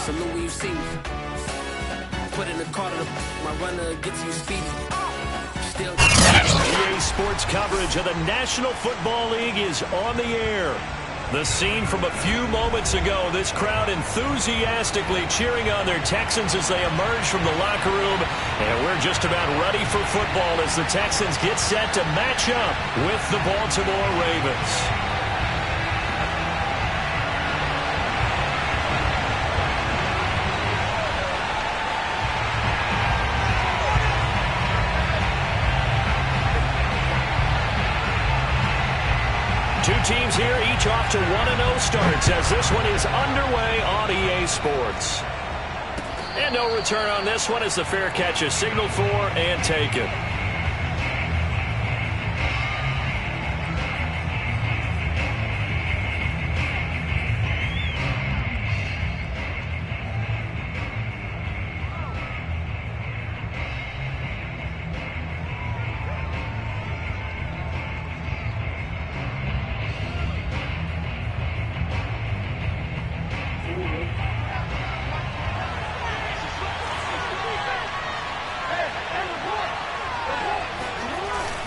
Salute when you see me. Put in the car to my runner gets you speedy. Still. EA Sports coverage of the National Football League is on the air. The scene from a few moments ago, this crowd enthusiastically cheering on their Texans as they emerge from the locker room. And we're just about ready for football as the Texans get set to match up with the Baltimore Ravens. Two teams here, each off to 1-0 starts as this one is underway on EA Sports. And no return on this one as the fair catch is signaled for and taken.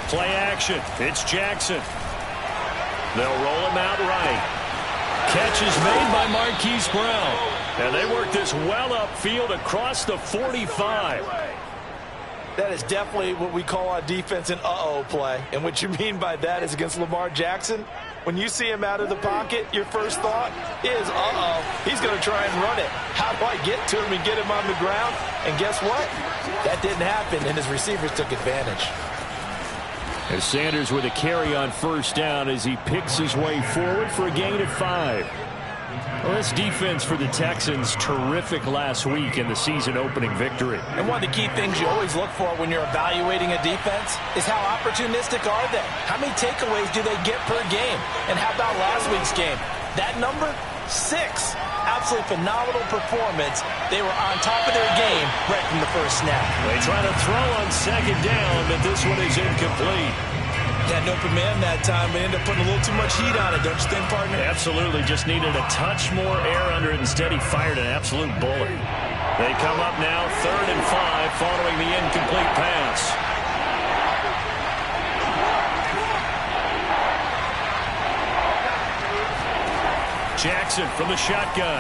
Play action. It's Jackson. They'll roll him out right. Catch is made by Marquise Brown. And they work this well upfield across the 45. That is definitely what we call on defense an uh-oh play. And what you mean by that is against Lamar Jackson, when you see him out of the pocket, your first thought is, uh-oh, he's going to try and run it. How do I get to him and get him on the ground? And guess what? That didn't happen, and his receivers took advantage. And Sanders with a carry on first down as he picks his way forward for a gain of 5. Well, this defense for the Texans, terrific last week in the season-opening victory. And one of the key things you always look for when you're evaluating a defense is how opportunistic are they? How many takeaways do they get per game? And how about last week's game? That number? 6. Absolutely phenomenal performance. They were on top of their game right from the first snap. They try to throw on second down, but this one is incomplete. Had an open man that time, but ended up putting a little too much heat on it, don't you think, partner? Absolutely. Just needed a touch more air under it. Instead, he fired an absolute bullet. They come up now, 3rd and 5, following the incomplete pass. Jackson from the shotgun.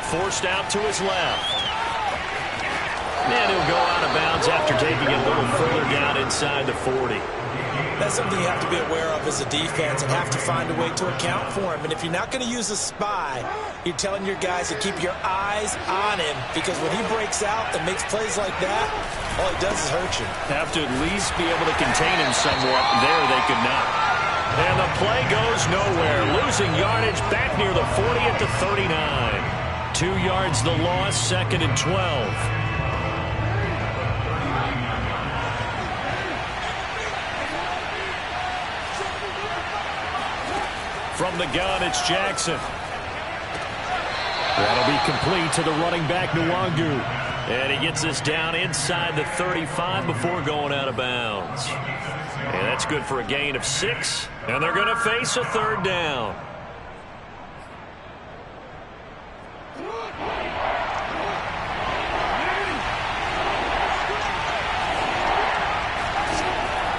Forced out to his left. And he'll go out of bounds after taking it a little further down inside the 40. That's something you have to be aware of as a defense and have to find a way to account for him. And if you're not going to use a spy, you're telling your guys to keep your eyes on him, because when he breaks out and makes plays like that, all he does is hurt you. Have to at least be able to contain him somewhat. There they could not. And the play goes nowhere. Losing yardage back near the 40 at the 39. 2 yards the loss, 2nd and 12. From the gun, it's Jackson. That'll be complete to the running back, Nwangu. And he gets us down inside the 35 before going out of bounds. And that's good for a gain of 6. And they're going to face a 3rd down.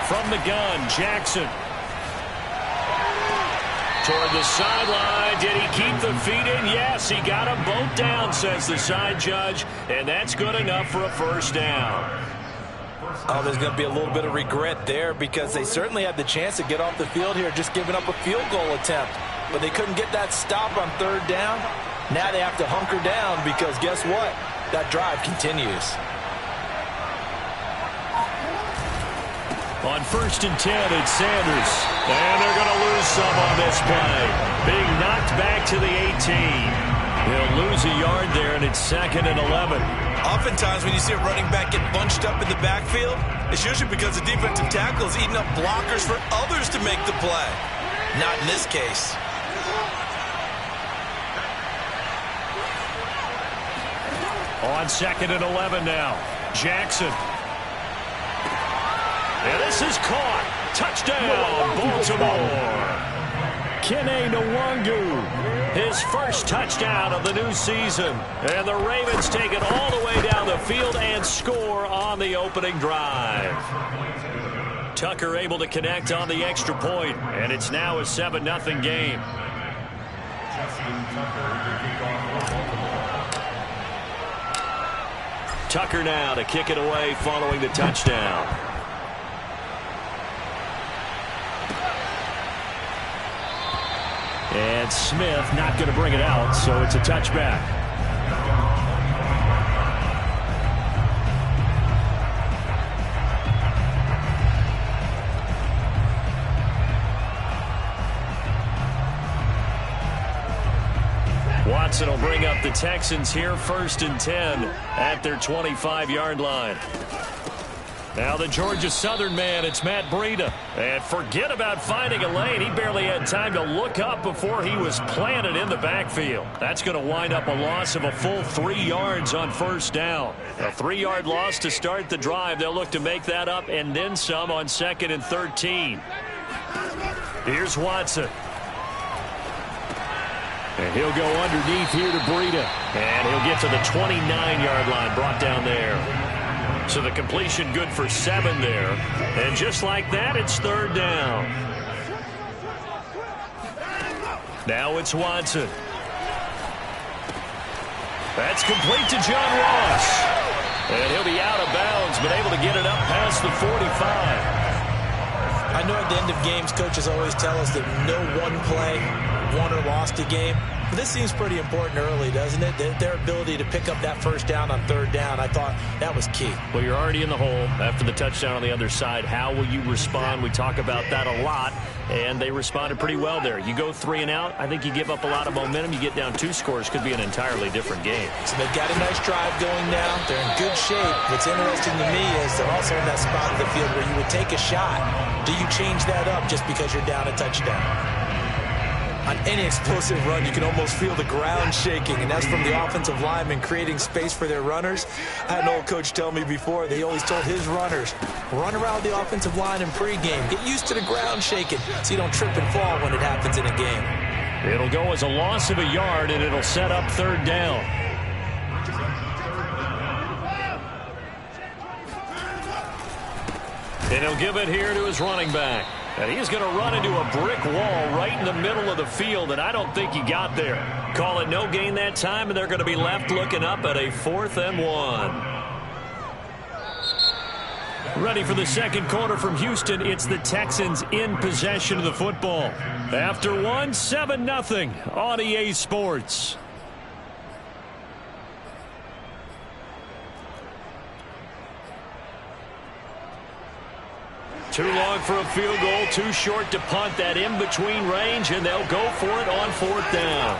From the gun, Jackson. Toward the sideline. Did he keep the feet in? Yes, he got them both down, says the side judge. And that's good enough for a 1st down. Oh, there's going to be a little bit of regret there, because they certainly had the chance to get off the field here, just giving up a field goal attempt. But they couldn't get that stop on 3rd down. Now they have to hunker down, because guess what? That drive continues. On 1st and 10, it's Sanders. And they're going to lose some on this play. Being knocked back to the 18. He'll lose a yard there, and it's 2nd and 11. Oftentimes when you see a running back get bunched up in the backfield, it's usually because the defensive tackle is eating up blockers for others to make the play. Not in this case. On 2nd and 11 now. Jackson. And this is caught. Touchdown, Baltimore. Kene Nwangu, his first touchdown of the new season. And the Ravens take it all the way down the field and score on the opening drive. Tucker able to connect on the extra point, and it's now a 7-0 game. Tucker now to kick it away following the touchdown. And Smith not going to bring it out, so it's a touchback. Watson will bring up the Texans here, 1st and 10 at their 25-yard line. Now the Georgia Southern man, it's Matt Breida. And forget about finding a lane. He barely had time to look up before he was planted in the backfield. That's going to wind up a loss of a full 3 yards on 1st down. A 3-yard loss to start the drive. They'll look to make that up and then some on 2nd and 13. Here's Watson. And he'll go underneath here to Breida. And he'll get to the 29-yard line, brought down there. So the completion good for 7 there. And just like that, it's 3rd down. Now it's Watson. That's complete to John Ross. And he'll be out of bounds, but able to get it up past the 45. I know at the end of games, coaches always tell us that no one play won or lost a game. But this seems pretty important early, doesn't it? Their ability to pick up that 1st down on 3rd down, I thought that was key. Well, you're already in the hole after the touchdown on the other side. How will you respond? We talk about that a lot, and they responded pretty well there. You go 3 and out, I think you give up a lot of momentum. You get down 2 scores, could be an entirely different game. So they've got a nice drive going now. They're in good shape. What's interesting to me is they're also in that spot of the field where you would take a shot. Do you change that up just because you're down a touchdown? On any explosive run, you can almost feel the ground shaking, and that's from the offensive linemen creating space for their runners. I had an old coach tell me before, they always told his runners, run around the offensive line in pregame. Get used to the ground shaking so you don't trip and fall when it happens in a game. It'll go as a loss of a yard, and it'll set up 3rd down. And he'll give it here to his running back. And he's going to run into a brick wall right in the middle of the field, and I don't think he got there. Call it no gain that time, and they're going to be left looking up at a 4th and 1. Ready for the second quarter from Houston. It's the Texans in possession of the football. After 1, 7-0 on EA Sports. Too long for a field goal, too short to punt. That in-between range, and they'll go for it on 4th down.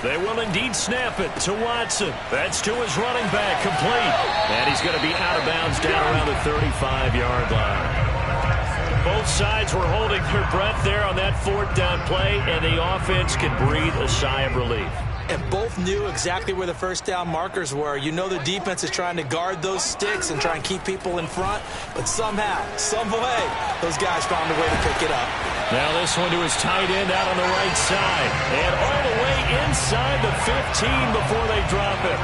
They will indeed snap it to Watson. That's to his running back, complete. And he's going to be out of bounds down around the 35-yard line. Both sides were holding their breath there on that 4th down play, and the offense can breathe a sigh of relief. And both knew exactly where the 1st down markers were. You know the defense is trying to guard those sticks and try and keep people in front. But somehow, some way, those guys found a way to pick it up. Now this one to his tight end out on the right side. And all the way inside the 15 before they drop it.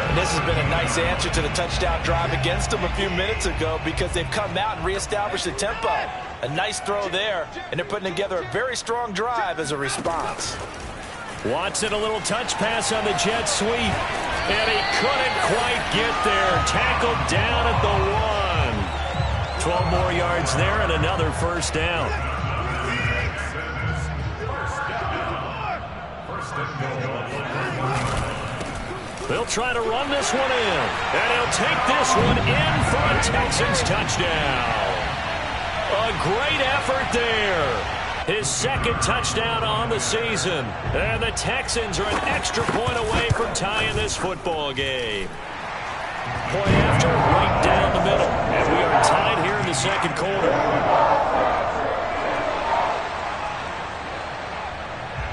And this has been a nice answer to the touchdown drive against them a few minutes ago because they've come out and reestablished the tempo. A nice throw there, and they're putting together a very strong drive as a response. Watson, a little touch pass on the jet sweep. And he couldn't quite get there. Tackled down at the 1. 12 more yards there and another 1st down. They'll try to run this one in. And he'll take this one in for a Texans touchdown. A great effort there. His 2nd touchdown on the season. And the Texans are an extra point away from tying this football game. Point after, right down the middle. And we are tied here in the 2nd quarter.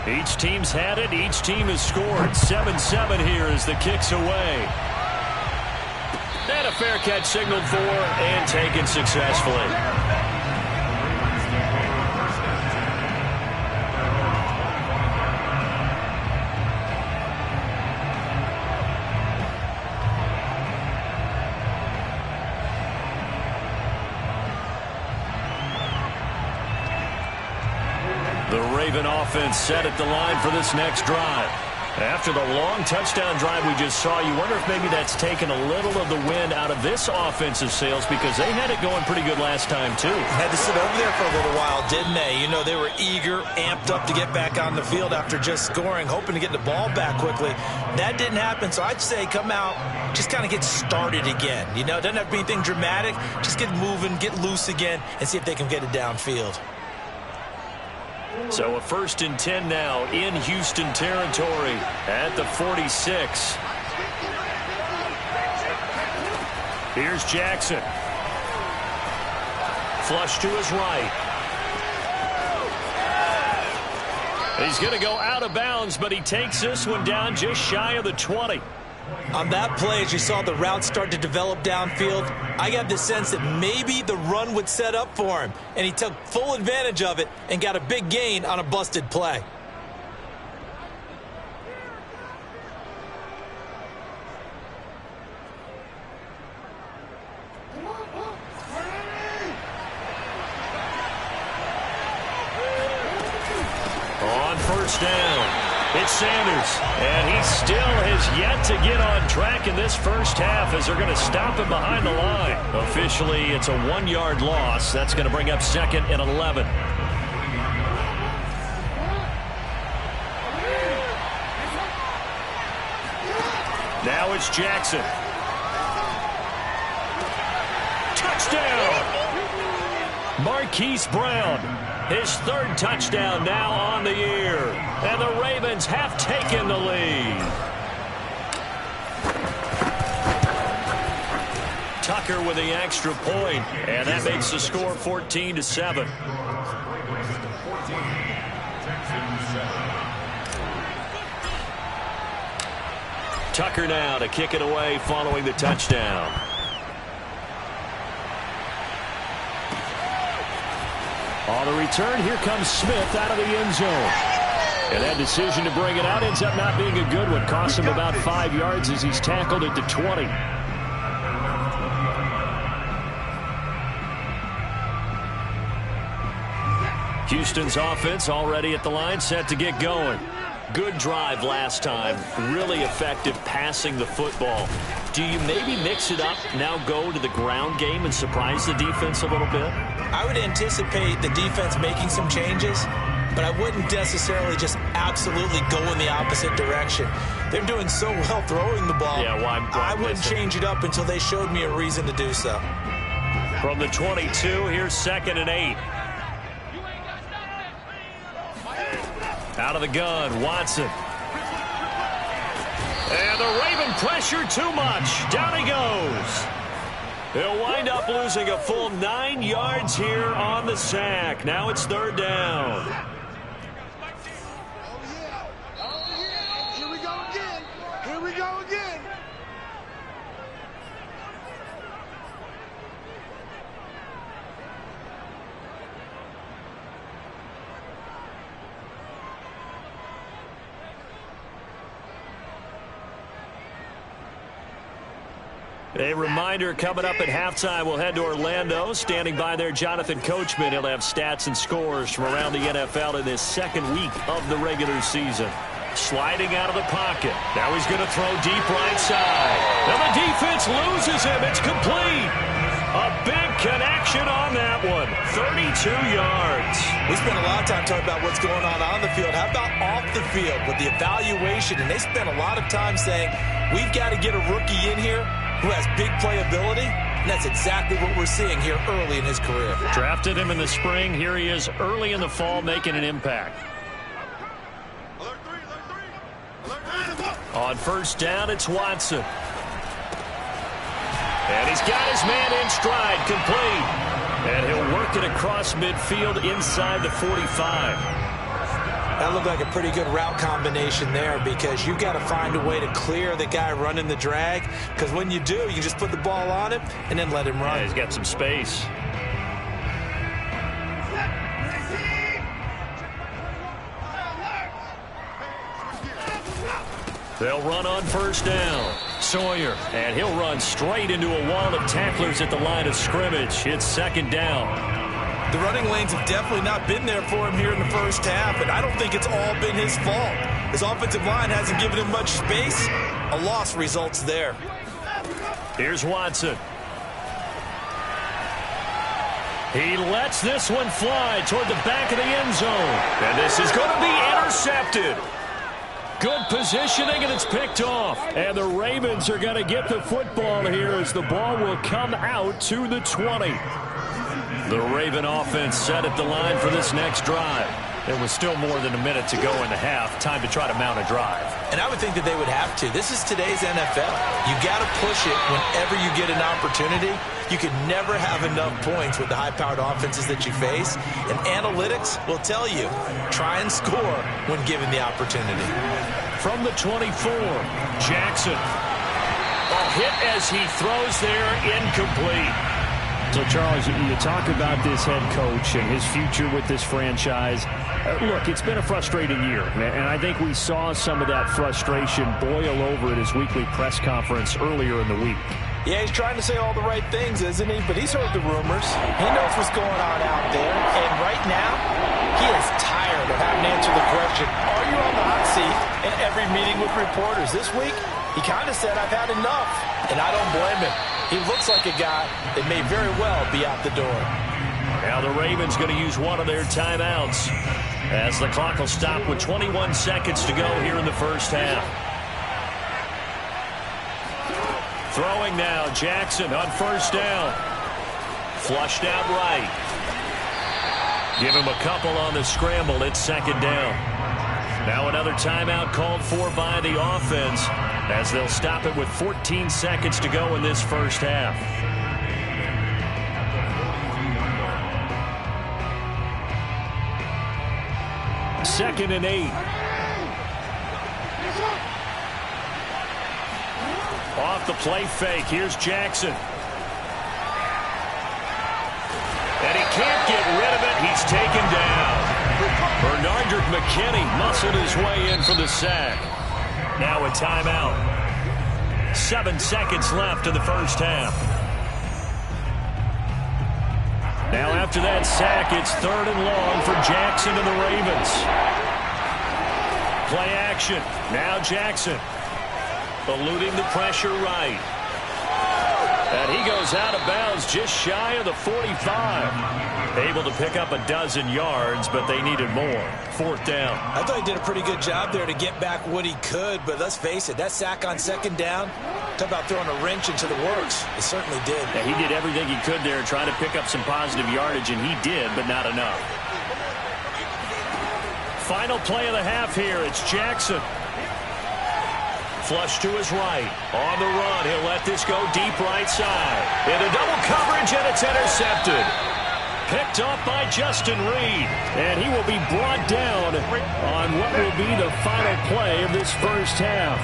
Each team's had it. Each team has scored. 7-7 here as the kick's away. And a fair catch signaled for and taken successfully. Raven offense set at the line for this next drive. After the long touchdown drive we just saw, you wonder if maybe that's taken a little of the wind out of this offensive sails, because they had it going pretty good last time, too. Had to sit over there for a little while, didn't they? You know, they were eager, amped up to get back on the field after just scoring, hoping to get the ball back quickly. That didn't happen, so I'd say come out, just kind of get started again. You know, it doesn't have to be anything dramatic. Just get moving, get loose again, and see if they can get it downfield. So a 1st and 10 now in Houston territory at the 46. Here's Jackson. Flush to his right. He's going to go out of bounds, but he takes this one down just shy of the 20. On that play, as you saw the route start to develop downfield, I got the sense that maybe the run would set up for him, and he took full advantage of it and got a big gain on a busted play. On 1st down. It's Sanders, and he still has yet to get on track in this first half as they're going to stop him behind the line. Officially, it's a 1-yard loss. That's going to bring up 2nd and 11. Now it's Jackson. Touchdown! Marquise Brown, his 3rd touchdown now on the year. And the Ravens have taken the lead. Tucker with the extra point, and that makes the score 14-7. Tucker now to kick it away following the touchdown. On the return, here comes Smith out of the end zone. And that decision to bring it out ends up not being a good one. Costs him about 5 yards as he's tackled at the 20. Houston's offense already at the line, set to get going. Good drive last time. Really effective passing the football. Do you maybe mix it up, now go to the ground game and surprise the defense a little bit? I would anticipate the defense making some changes, but I wouldn't necessarily just absolutely go in the opposite direction. They're doing so well throwing the ball. Yeah, I wouldn't change it up until they showed me a reason to do so. From the 22, here's 2nd and 8. Out of the gun, Watson. And the Raven pressure too much. Down he goes. He'll wind up losing a full 9 yards here on the sack. Now it's 3rd down. Here we go again. Here we go again. A reminder, coming up at halftime, we'll head to Orlando. Standing by there, Jonathan Coachman. He'll have stats and scores from around the NFL in this 2nd week of the regular season. Sliding out of the pocket. Now he's going to throw deep right side. Now the defense loses him. It's complete. A big connection on that one. 32 yards. We spent a lot of time talking about what's going on the field. How about off the field with the evaluation? And they spent a lot of time saying, we've got to get a rookie in here who has big playability, and that's exactly what we're seeing here early in his career. Drafted him in the spring. Here he is early in the fall making an impact. On 1st down, it's Watson. And he's got his man in stride, complete. And he'll work it across midfield inside the 45. That looked like a pretty good route combination there, because you've got to find a way to clear the guy running the drag, because when you do, you just put the ball on him and then let him run. Yeah, he's got some space. They'll run on 1st down. Sawyer, and he'll run straight into a wall of tacklers at the line of scrimmage. It's 2nd down. The running lanes have definitely not been there for him here in the first half, and I don't think it's all been his fault. His offensive line hasn't given him much space. A loss results there. Here's Watson. He lets this one fly toward the back of the end zone. And this is going to be intercepted. Good positioning, and it's picked off. And the Ravens are going to get the football here as the ball will come out to the 20. The Raven offense set at the line for this next drive. There was still more than a minute to go in the half. Time to try to mount a drive. And I would think that they would have to. This is today's NFL. You got to push it whenever you get an opportunity. You can never have enough points with the high-powered offenses that you face. And analytics will tell you, try and score when given the opportunity. From the 24, Jackson. A hit as he throws there, incomplete. So, Charles, you talk about this head coach and his future with this franchise. Look, it's been a frustrating year, and I think we saw some of that frustration boil over at his weekly press conference earlier in the week. Yeah, he's trying to say all the right things, isn't he? But he's heard the rumors. He knows what's going on out there. And right now, he is tired of having to answer the question, are you on the hot seat in every meeting with reporters? This week, he kind of said, I've had enough. And I don't blame him. He looks like a guy that may very well be out the door. Now the Ravens going to use one of their timeouts as the clock will stop with 21 seconds to go here in the first half. Throwing now, Jackson on first down. Flushed out right. Give him a couple on the scramble. It's second down. Now another timeout called for by the offense as they'll stop it with 14 seconds to go in this first half. Second and 8. Off the play fake. Here's Jackson. And he can't get rid of it. He's taken down. Bernard McKinney muscled his way in for the sack. Now a timeout. 7 seconds left in the first half. Now after that sack, it's third and long for Jackson and the Ravens. Play action. Now Jackson. Eluding the pressure right. And he goes out of bounds just shy of the 45. Able to pick up a dozen yards, but they needed more. Fourth down. I thought he did a pretty good job there to get back what he could, but let's face it, that sack on second down, talk about throwing a wrench into the works. It certainly did. Yeah, he did everything he could there trying to pick up some positive yardage, and he did, but not enough. Final play of the half here. It's Jackson. Flush to his right. On the run. He'll let this go deep right side. Into double coverage, and it's intercepted. Picked off by Justin Reed. And he will be brought down on what will be the final play of this first half.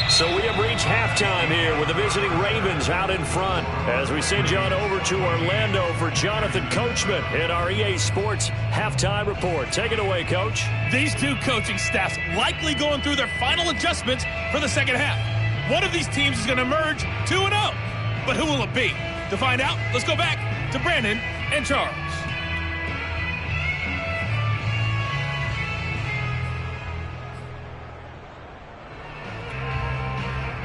So we have reached halftime here with the visiting Ravens out in front. As we send you on over to Orlando for Jonathan Coachman in our EA Sports Halftime Report. Take it away, Coach. These two coaching staffs likely going through their final adjustments for the second half. One of these teams is going to emerge 2-0. But who will it be? To find out, let's go back to Brandon and Charles.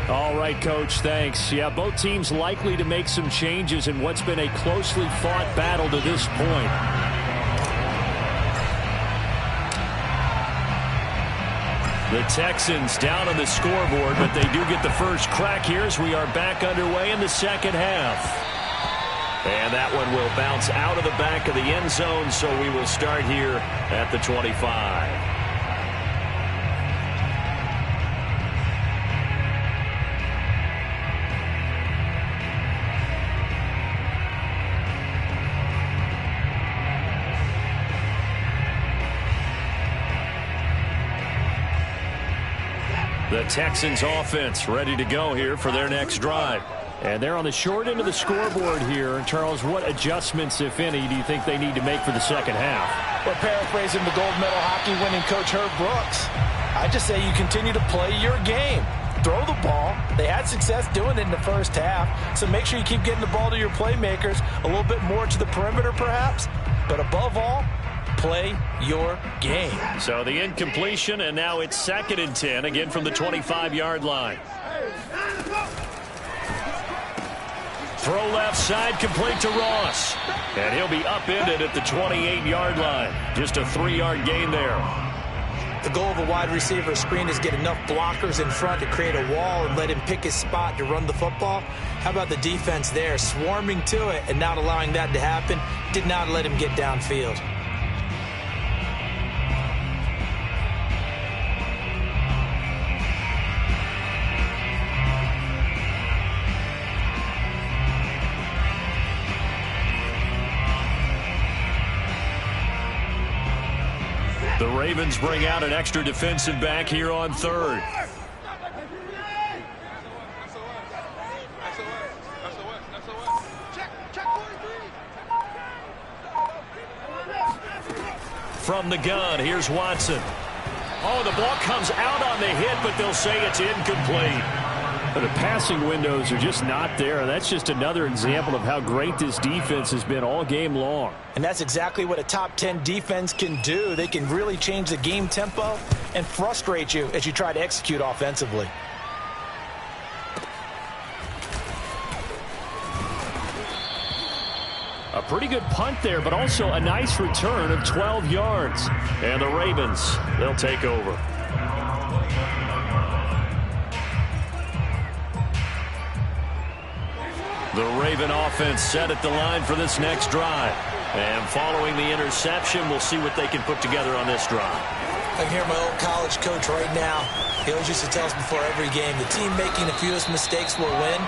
All right, Coach, thanks. Yeah, both teams likely to make some changes in what's been a closely fought battle to this point. The Texans down on the scoreboard, but they do get the first crack here as we are back underway in the second half. And that one will bounce out of the back of the end zone, so we will start here at the 25. The Texans offense ready to go here for their next drive. And they're on the short end of the scoreboard here. And Charles, what adjustments, if any, do you think they need to make for the second half? Well, paraphrasing the gold medal hockey winning coach Herb Brooks, I just say you continue to play your game. Throw the ball. They had success doing it in the first half, so make sure you keep getting the ball to your playmakers, a little bit more to the perimeter perhaps, but above all, play your game. So the incompletion, and now it's 2nd and 10, again from the 25-yard line. Throw left side, complete to Ross. And he'll be upended at the 28-yard line. Just a 3-yard gain there. The goal of a wide receiver screen is get enough blockers in front to create a wall and let him pick his spot to run the football. How about the defense there, swarming to it and not allowing that to happen? Did not let him get downfield. The Ravens bring out an extra defensive back here on 3rd. From the gun, here's Watson. Oh, the ball comes out on the hit, but they'll say it's incomplete. The passing windows are just not there. That's just another example of how great this defense has been all game long. And that's exactly what a top 10 defense can do. They can really change the game tempo and frustrate you as you try to execute offensively. A pretty good punt there, but also a nice return of 12 yards. And the Ravens, they'll take over. The Raven offense set at the line for this next drive. And following the interception, we'll see what they can put together on this drive. I can hear my old college coach right now. He always used to tell us before every game, the team making the fewest mistakes will win.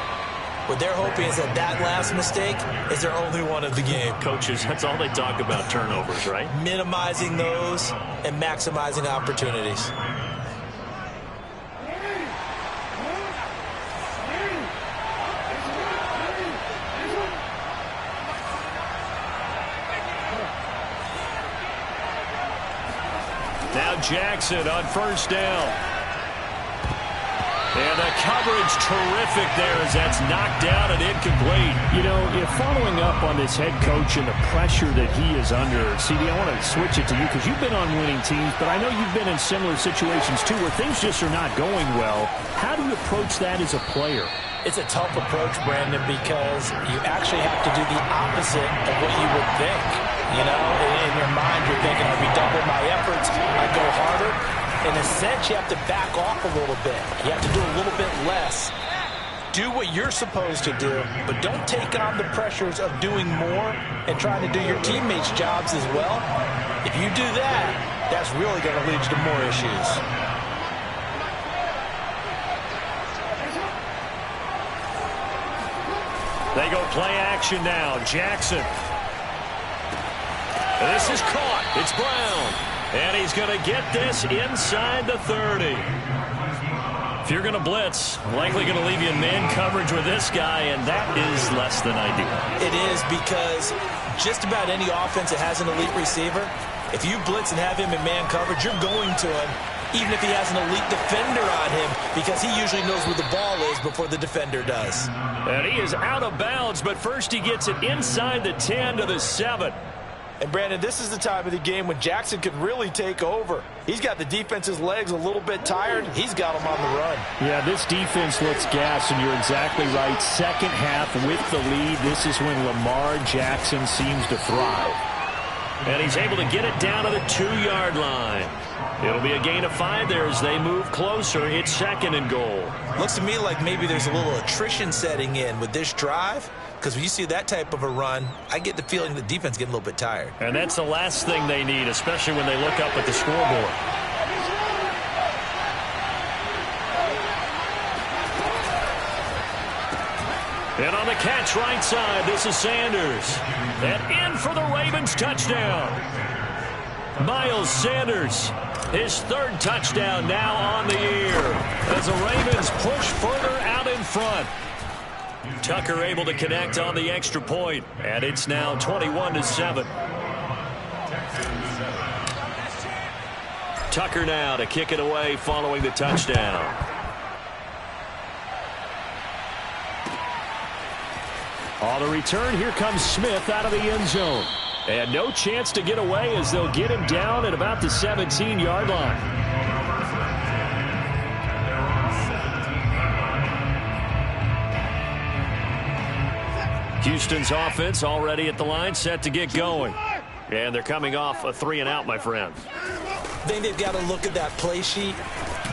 What they're hoping is that last mistake is their only one of the game. Coaches, that's all they talk about, turnovers, right? Minimizing those and maximizing opportunities. Now Jackson on 1st down. And the coverage terrific there as that's knocked down and incomplete. You know, following up on this head coach and the pressure that he is under, CD, I want to switch it to you because you've been on winning teams, but I know you've been in similar situations too where things just are not going well. How do you approach that as a player? It's a tough approach, Brandon, because you actually have to do the opposite of what you would think. You know, in your mind, you're thinking, I'd be doubling my efforts, I'd go harder. In a sense, you have to back off a little bit. You have to do a little bit less. Do what you're supposed to do, but don't take on the pressures of doing more and trying to do your teammates' jobs as well. If you do that, that's really going to lead you to more issues. They go play action now. Jackson. This is caught. It's Brown. And he's going to get this inside the 30. If you're going to blitz, likely going to leave you in man coverage with this guy, and that is less than ideal. It is because just about any offense that has an elite receiver, if you blitz and have him in man coverage, you're going to him, even if he has an elite defender on him, because he usually knows where the ball is before the defender does. And he is out of bounds, but first he gets it inside the 10 to the 7. And, Brandon, this is the time of the game when Jackson could really take over. He's got the defense's legs a little bit tired. He's got them on the run. Yeah, this defense looks gassed, and you're exactly right. Second half with the lead, this is when Lamar Jackson seems to thrive. And he's able to get it down to the 2-yard line. It'll be a gain of 5 there as they move closer. It's 2nd and goal. Looks to me like maybe there's a little attrition setting in with this drive. Because when you see that type of a run, I get the feeling the defense getting a little bit tired. And that's the last thing they need, especially when they look up at the scoreboard. And on the catch right side, this is Sanders. And in for the Ravens touchdown. Miles Sanders, his 3rd touchdown now on the year as the Ravens push further out in front. Tucker able to connect on the extra point, and it's now 21-7. Tucker now to kick it away following the touchdown. On the return, here comes Smith out of the end zone. And no chance to get away as they'll get him down at about the 17-yard line. Houston's offense already at the line, set to get going. And they're coming off a 3-and-out, my friend. I think they've got to look at that play sheet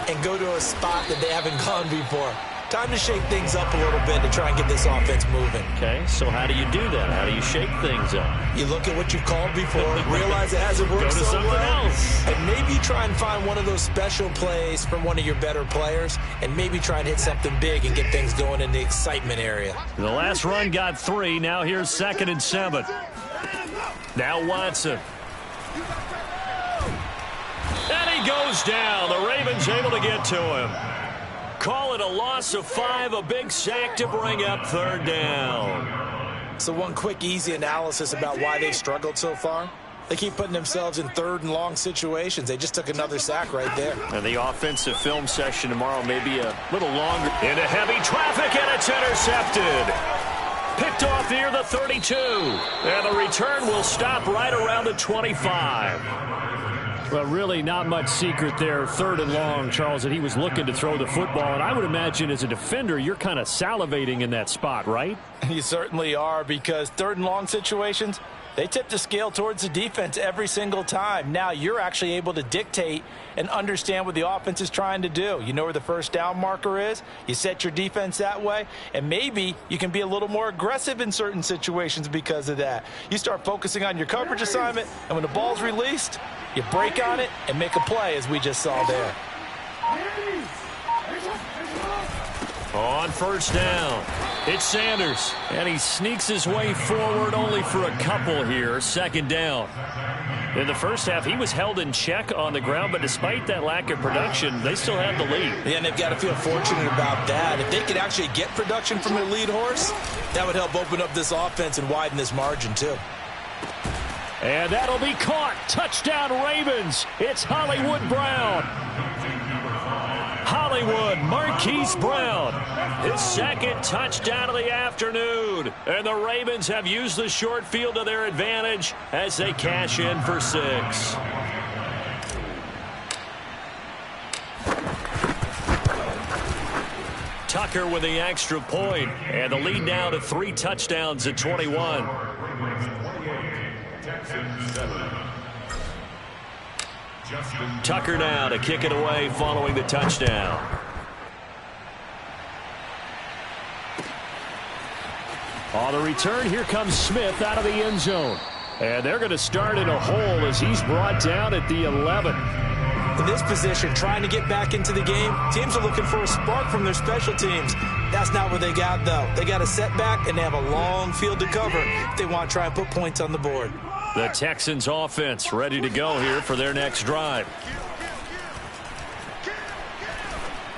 and go to a spot that they haven't gone before. Time to shake things up a little bit to try and get this offense moving. Okay, so how do you do that? How do you shake things up? You look at what you've called before, realize it hasn't worked Go to so something well, else. and maybe try and find one of those special plays from one of your better players, and maybe try and hit something big and get things going in the excitement area. The last run got 3. Now here's 2nd and 7. Now Watson. And he goes down. The Ravens able to get to him. Call it a loss of 5, a big sack to bring up 3rd down. So one quick, easy analysis about why they've struggled so far. They keep putting themselves in 3rd and long situations. They just took another sack right there. And the offensive film session tomorrow may be a little longer. Into heavy traffic, and it's intercepted. Picked off near the 32. And the return will stop right around the 25. Well, really not much secret there, 3rd and long, Charles, that he was looking to throw the football. And I would imagine as a defender, you're kind of salivating in that spot, right? You certainly are, because 3rd and long situations, they tip the scale towards the defense every single time. Now you're actually able to dictate and understand what the offense is trying to do. You know where the first down marker is. You set your defense that way, and maybe you can be a little more aggressive in certain situations because of that. You start focusing on your coverage assignment, and when the ball's released, you break on it and make a play, as we just saw there. On 1st down, it's Sanders, and he sneaks his way forward only for a couple here. 2nd down. In the first half, he was held in check on the ground, but despite that lack of production, they still have the lead. Yeah, and they've got to feel fortunate about that. If they could actually get production from their lead horse, that would help open up this offense and widen this margin too. And that'll be caught. Touchdown, Ravens. It's Hollywood Brown. Hollywood, Marquise Brown. His 2nd touchdown of the afternoon. And the Ravens have used the short field to their advantage as they cash in for 6. Tucker with the extra point. And the lead now to 3 touchdowns at 21. Tucker now to kick it away following the touchdown. On the return, here comes Smith out of the end zone. And they're going to start in a hole as he's brought down at the 11. In this position, trying to get back into the game, teams are looking for a spark from their special teams. That's not what they got, though. They got a setback, and they have a long field to cover if they want to try and put points on the board. The Texans offense ready to go here for their next drive.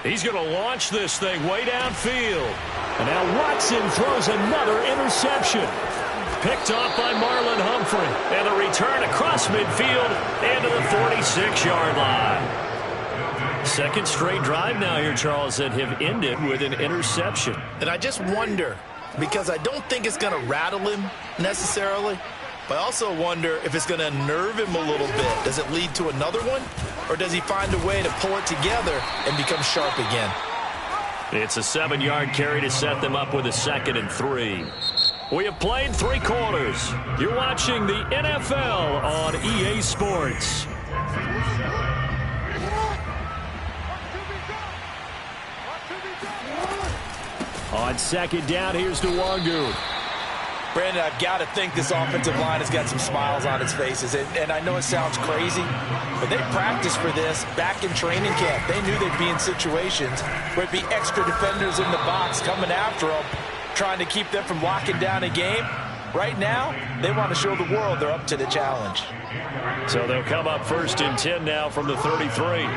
He's going to launch this thing way downfield. And now Watson throws another interception. Picked off by Marlon Humphrey. And a return across midfield into the 46-yard line. 2nd straight drive now here, Charles, that have ended with an interception. And I just wonder, because I don't think it's going to rattle him necessarily, but I also wonder if it's going to unnerve him a little bit. Does it lead to another one? Or does he find a way to pull it together and become sharp again? It's a 7-yard carry to set them up with a 2nd and 3. We have played 3 quarters. You're watching the NFL on EA Sports. On 2nd down, here's Nwangu. Brandon, I've got to think this offensive line has got some smiles on its faces. And I know it sounds crazy, but they practiced for this back in training camp. They knew they'd be in situations where it'd be extra defenders in the box coming after them, trying to keep them from locking down a game. Right now, they want to show the world they're up to the challenge. So they'll come up 1st and 10 now from the 33.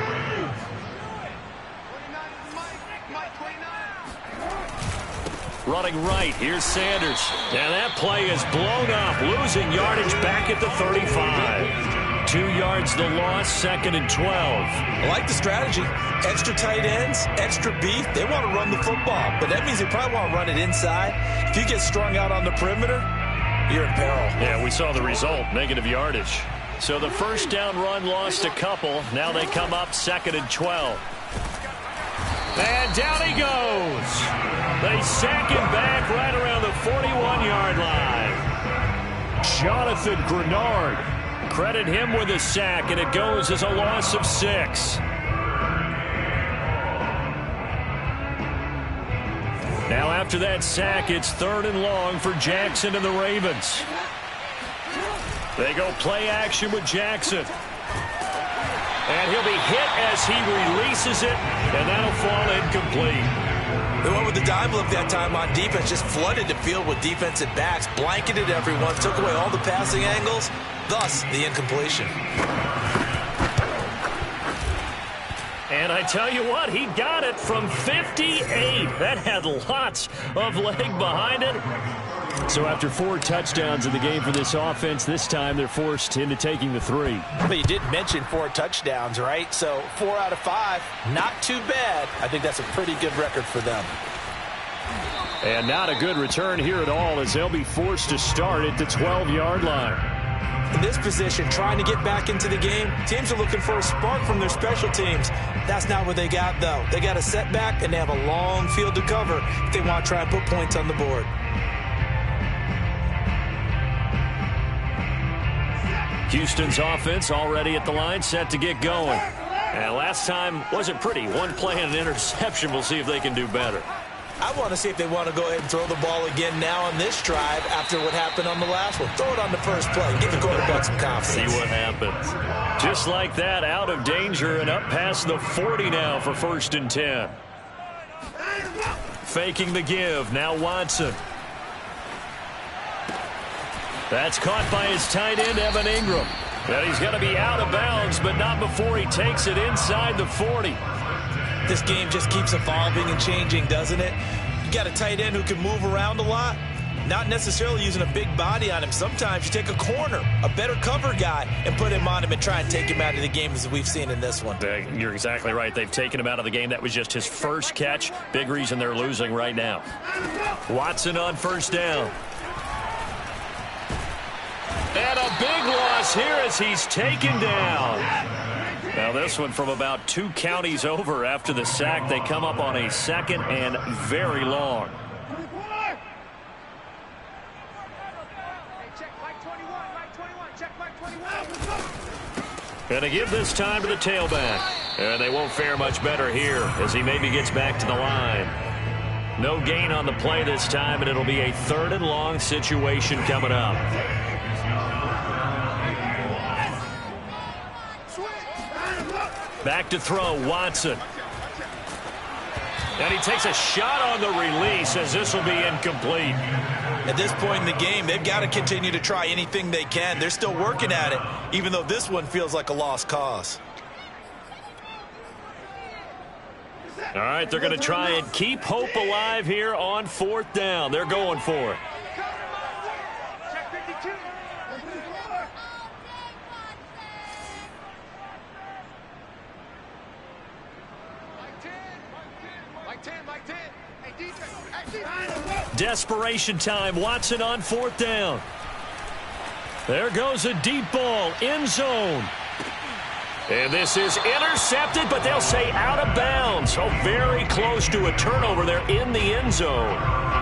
Running right, here's Sanders. And that play is blown up, losing yardage back at the 35. 2 yards the loss, 2nd and 12. I like the strategy. Extra tight ends, extra beef. They want to run the football, but that means they probably want to run it inside. If you get strung out on the perimeter, you're in peril. Yeah, we saw the result, negative yardage. So the first down run lost a couple. Now they come up 2nd and 12. And down he goes. They sack him back right around the 41-yard line. Jonathan Grenard. Credit him with a sack, and it goes as a loss of 6. Now after that sack, it's 3rd and long for Jackson and the Ravens. They go play action with Jackson. And he'll be hit as he releases it, and that'll fall incomplete. They went with the dime look that time on defense, just flooded the field with defensive backs, blanketed everyone, took away all the passing angles, thus the incompletion. And I tell you what, he got it from 58. That had lots of leg behind it. So after 4 touchdowns in the game for this offense, this time they're forced into taking the 3. But you did mention 4 touchdowns, right? So 4 out of 5, not too bad. I think that's a pretty good record for them. And not a good return here at all, as they'll be forced to start at the 12-yard line. In this position, trying to get back into the game, teams are looking for a spark from their special teams. That's not what they got, though. They got a setback, and they have a long field to cover if they want to try and put points on the board. Houston's offense already at the line, set to get going. And last time wasn't pretty. 1 play and an interception. We'll see if they can do better. I want to see if they want to go ahead and throw the ball again now on this drive after what happened on the last one. Throw it on the first play. Give the quarterback some confidence. See what happens. Just like that, out of danger and up past the 40 now for 1st and 10. Faking the give. Now Watson. That's caught by his tight end, Evan Ingram. And he's going to be out of bounds, but not before he takes it inside the 40. This game just keeps evolving and changing, doesn't it? You got a tight end who can move around a lot, not necessarily using a big body on him. Sometimes you take a corner, a better cover guy, and put him on him and try and take him out of the game, as we've seen in this one. You're exactly right. They've taken him out of the game. That was just his first catch. Big reason they're losing right now. Watson on 1st down. And a big loss here as he's taken down. Now this one from about 2 counties over after the sack. They come up on a 2nd and very long. And a give this time to the tailback. And they won't fare much better here as he maybe gets back to the line. No gain on the play this time, and it'll be a 3rd and long situation coming up. Back to throw, Watson. And he takes a shot on the release as this will be incomplete. At this point in the game, they've got to continue to try anything they can. They're still working at it, even though this one feels like a lost cause. All right, they're going to try and keep hope alive here on 4th down. They're going for it. Desperation time. Watson on 4th down. There goes a deep ball. End zone. And this is intercepted, but they'll say out of bounds. So very close to a turnover there in the end zone.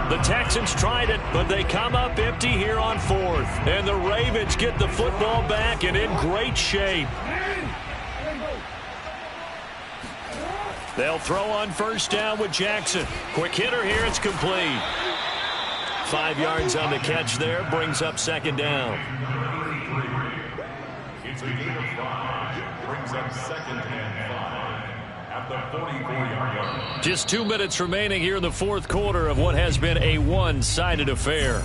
The Texans tried it, but they come up empty here on 4th. And the Ravens get the football back and in great shape. They'll throw on 1st down with Jackson. Quick hitter here. It's complete. 5 yards on the catch there. Brings up 2nd down. It's a gain of 5. Brings up 2nd and 5 at the 44-yard line. Just 2 minutes remaining here in the 4th quarter of what has been a one-sided affair.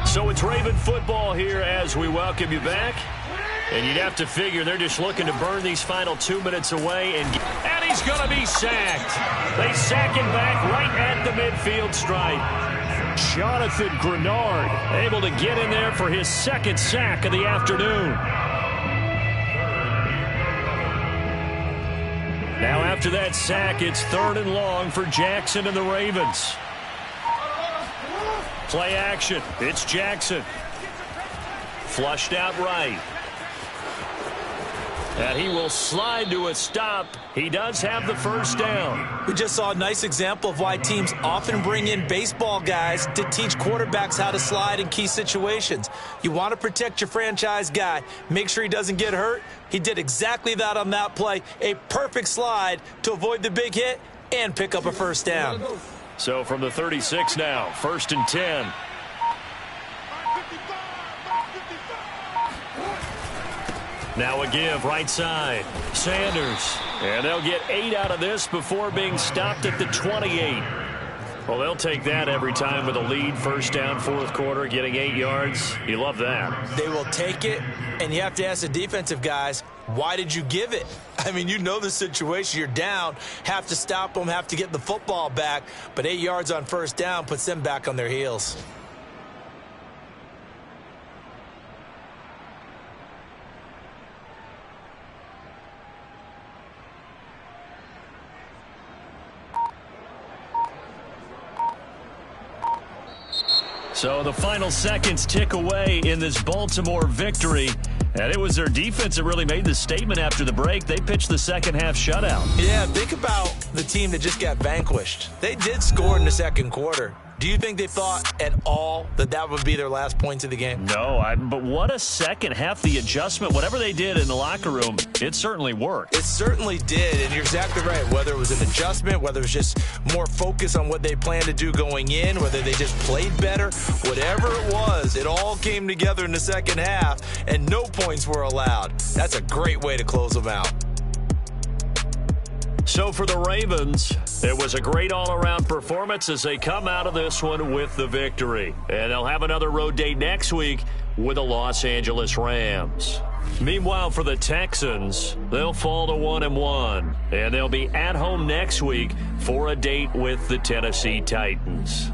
So it's Raven football here as we welcome you back. And you'd have to figure they're just looking to burn these final 2 minutes away. And he's going to be sacked. They sack him back right at the midfield stripe. Jonathan Grenard able to get in there for his second sack of the afternoon. Now after that sack, it's 3rd and long for Jackson and the Ravens. Play action. It's Jackson. Flushed out right. And he will slide to a stop. He does have the first down. We just saw a nice example of why teams often bring in baseball guys to teach quarterbacks how to slide in key situations. You want to protect your franchise guy. Make sure he doesn't get hurt. He did exactly that on that play. A perfect slide to avoid the big hit and pick up a first down. So from the 36 now, 1st and 10. Now a give, right side. Sanders. And they'll get 8 out of this before being stopped at the 28. Well, they'll take that every time with a lead. First down, 4th quarter, getting 8 yards. You love that. They will take it, and you have to ask the defensive guys, why did you give it? I mean, you know the situation. You're down, have to stop them, have to get the football back, but 8 yards on first down puts them back on their heels. So the final seconds tick away in this Baltimore victory. And it was their defense that really made the statement after the break. They pitched the second half shutout. Yeah, think about the team that just got vanquished. They did score in the second quarter. Do you think they thought at all that that would be their last points of the game? No, but what a second half. The adjustment, whatever they did in the locker room, it certainly worked. It certainly did, and you're exactly right. Whether it was an adjustment, whether it was just more focus on what they planned to do going in, whether they just played better, whatever it was, it all came together in the second half, and no points were allowed. That's a great way to close them out. So for the Ravens, it was a great all-around performance as they come out of this one with the victory. And they'll have another road date next week with the Los Angeles Rams. Meanwhile, for the Texans, they'll fall to 1-1. And they'll be at home next week for a date with the Tennessee Titans.